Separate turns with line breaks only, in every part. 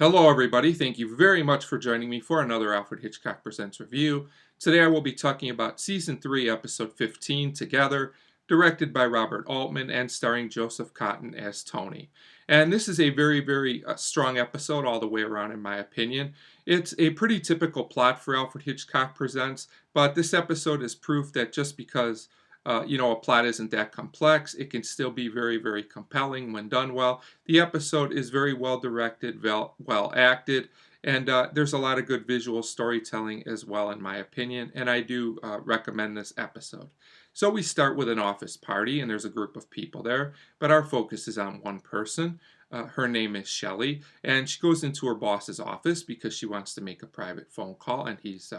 Hello, everybody. Thank you very much for joining me for another Alfred Hitchcock Presents review. Today I will be talking about Season 3, Episode 15, Together, directed by Robert Altman and starring Joseph Cotten as Tony. And this is a very strong episode all the way around, in my opinion. It's a pretty typical plot for Alfred Hitchcock Presents, but this episode is proof that just because a plot isn't that complex, it can still be very compelling when done well. The episode is very well directed, well acted, and there's a lot of good visual storytelling as well, in my opinion, and I do recommend this episode. So we start with an office party, and there's a group of people there, but our focus is on one person. Her name is Shelley, and she goes into her boss's office because she wants to make a private phone call, and he's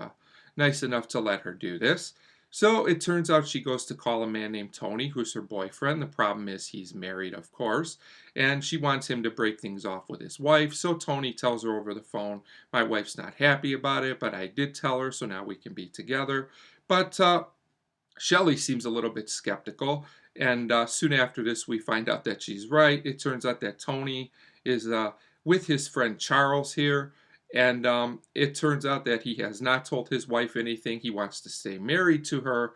nice enough to let her do this. So it turns out she goes to call a man named Tony, who's her boyfriend. The problem is he's married, of course, and she wants him to break things off with his wife. So Tony tells her over the phone, my wife's not happy about it, but I did tell her, so now we can be together. But Shelley seems a little bit skeptical, and soon after this we find out that she's right. It turns out that Tony is with his friend Charles here, and it turns out that he has not told his wife anything. He wants to stay married to her,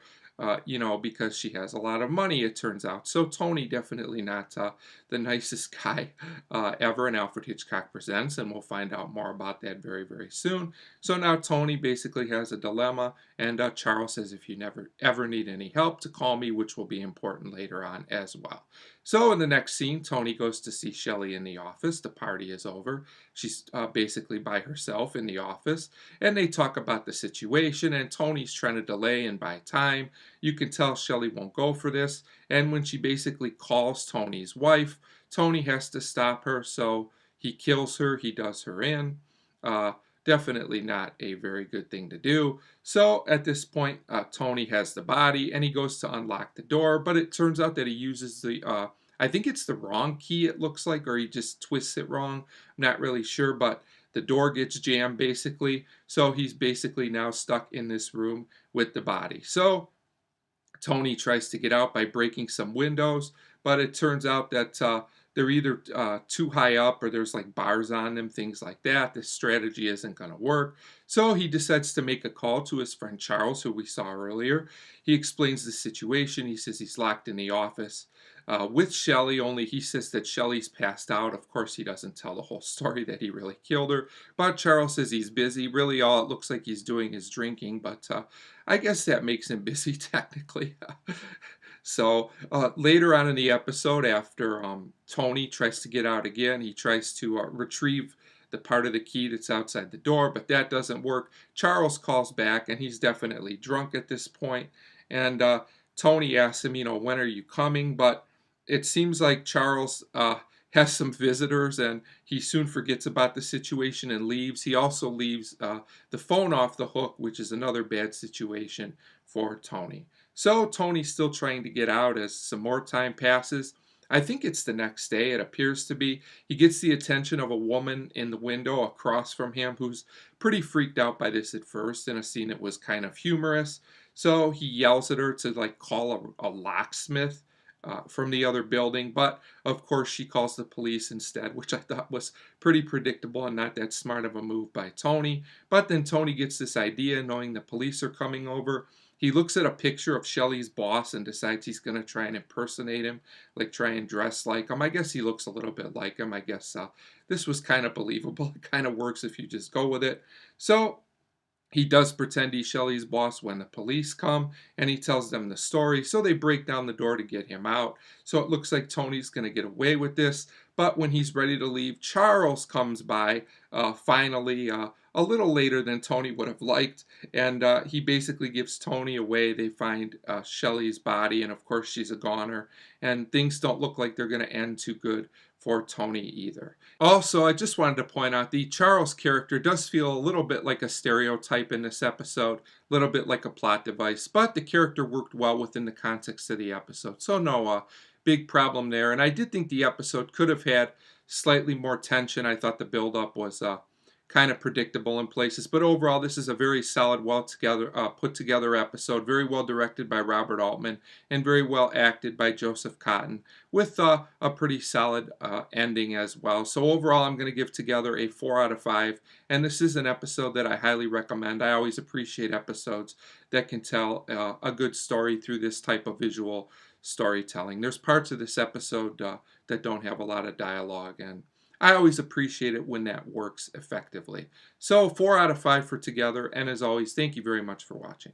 because she has a lot of money, it turns out. So Tony definitely not the nicest guy ever in Alfred Hitchcock Presents, and we'll find out more about that very soon. So now Tony basically has a dilemma, and Charles says, if you never ever need any help, to call me, which will be important later on as well. So in the next scene, Tony goes to see Shelley in the office. The party is over. She's basically by herself in the office, and they talk about the situation, and Tony's trying to delay and buy time. You can tell Shelley won't go for this, and when she basically calls Tony's wife, Tony has to stop her, so he kills her, he does her in. Definitely not a very good thing to do. So at this point, Tony has the body, and he goes to unlock the door, but it turns out that he uses the, I think it's the wrong key, it looks like, or he just twists it wrong. I'm not really sure, but the door gets jammed, basically. So he's basically now stuck in this room with the body. So Tony tries to get out by breaking some windows, but it turns out that they're either too high up or there's like bars on them, things like that. This strategy isn't going to work. So he decides to make a call to his friend Charles, who we saw earlier. He explains the situation. He says he's locked in the office with Shelley, only he says that Shelley's passed out. Of course, he doesn't tell the whole story that he really killed her, but Charles says he's busy. Really, all it looks like he's doing is drinking, but I guess that makes him busy technically. So later on in the episode, after Tony tries to get out again, he tries to retrieve the part of the key that's outside the door, but that doesn't work. Charles calls back, and he's definitely drunk at this point, and Tony asks him, when are you coming? But it seems like Charles has some visitors, and he soon forgets about the situation and leaves. He also leaves the phone off the hook, which is another bad situation for Tony. So Tony's still trying to get out as some more time passes. I think it's the next day, it appears to be. He gets the attention of a woman in the window across from him who's pretty freaked out by this at first, in a scene that was kind of humorous. So he yells at her to call a locksmith from the other building, but of course she calls the police instead, which I thought was pretty predictable and not that smart of a move by Tony. But then Tony gets this idea, knowing the police are coming over. He looks at a picture of Shelley's boss and decides he's going to try and impersonate him, try and dress like him. I guess he looks a little bit like him. I guess this was kind of believable. It kind of works if you just go with it. So he does pretend he's Shelley's boss when the police come, and he tells them the story. So they break down the door to get him out. So it looks like Tony's going to get away with this. But when he's ready to leave, Charles comes by, finally, a little later than Tony would have liked. And he basically gives Tony away. They find Shelley's body, and of course she's a goner. And things don't look like they're going to end too good for Tony either. Also, I just wanted to point out the Charles character does feel a little bit like a stereotype in this episode, a little bit like a plot device, but the character worked well within the context of the episode, so no big problem there. And I did think the episode could have had slightly more tension. I thought the build-up was kind of predictable in places. But overall, this is a very solid, put together episode, very well directed by Robert Altman and very well acted by Joseph Cotten, with a pretty solid ending as well. So overall, I'm going to give Together a 4 out of 5, and this is an episode that I highly recommend. I always appreciate episodes that can tell a good story through this type of visual storytelling. There's parts of this episode that don't have a lot of dialogue, and I always appreciate it when that works effectively. So 4 out of 5 for Together, and as always, thank you very much for watching.